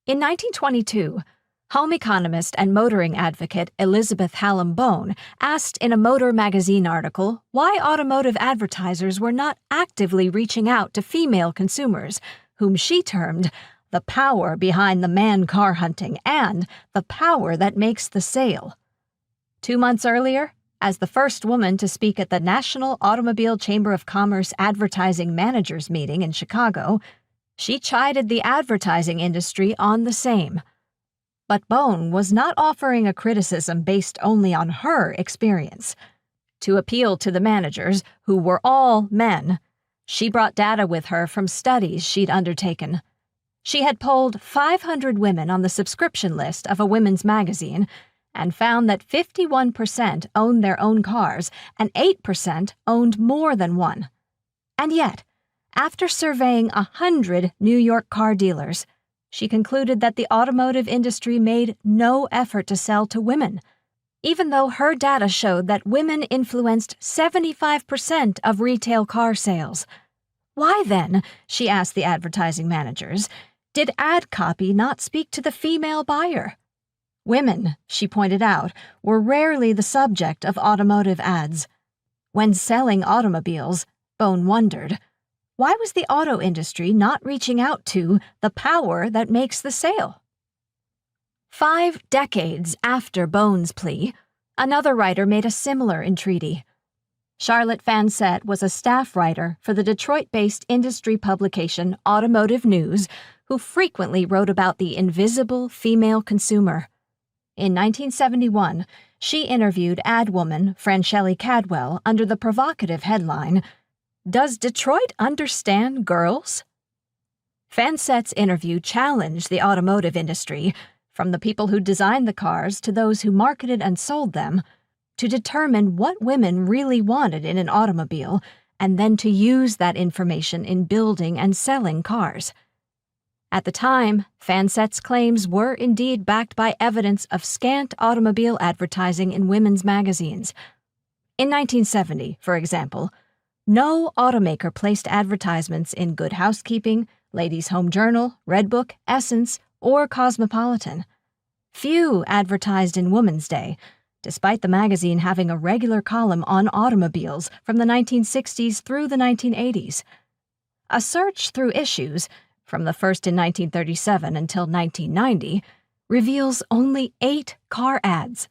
In 1922, home economist and motoring advocate Elizabeth Hallam Bone asked in a Motor magazine article why automotive advertisers were not actively reaching out to female consumers, whom she termed the power behind the man car hunting and the power that makes the sale. 2 months earlier, as the first woman to speak at the National Automobile Chamber of Commerce Advertising Managers meeting in Chicago, she chided the advertising industry on the same. But Bone was not offering a criticism based only on her experience. To appeal to the managers, who were all men, she brought data with her from studies she'd undertaken. She had polled 500 women on the subscription list of a women's magazine and found that 51% owned their own cars and 8% owned more than one. And yet, after surveying 100 New York car dealers, she concluded that the automotive industry made no effort to sell to women, even though her data showed that women influenced 75% of retail car sales. Why then, she asked the advertising managers, did ad copy not speak to the female buyer? Women, she pointed out, were rarely the subject of automotive ads. When selling automobiles, Bone wondered, why was the auto industry not reaching out to the power that makes the sale? 5 decades after Bone's plea, another writer made a similar entreaty. Charlotte Fansett was a staff writer for the Detroit-based industry publication Automotive News, who frequently wrote about the invisible female consumer. In 1971, she interviewed ad woman Franchelle Cadwell under the provocative headline, "Does Detroit understand girls?" Fansett's interview challenged the automotive industry, from the people who designed the cars to those who marketed and sold them, to determine what women really wanted in an automobile and then to use that information in building and selling cars. At the time, Fansett's claims were indeed backed by evidence of scant automobile advertising in women's magazines. In 1970, for example, no automaker placed advertisements in Good Housekeeping, Ladies' Home Journal, Redbook, Essence, or Cosmopolitan. Few advertised in Woman's Day, despite the magazine having a regular column on automobiles from the 1960s through the 1980s. A search through issues, from the first in 1937 until 1990, reveals only 8 car ads.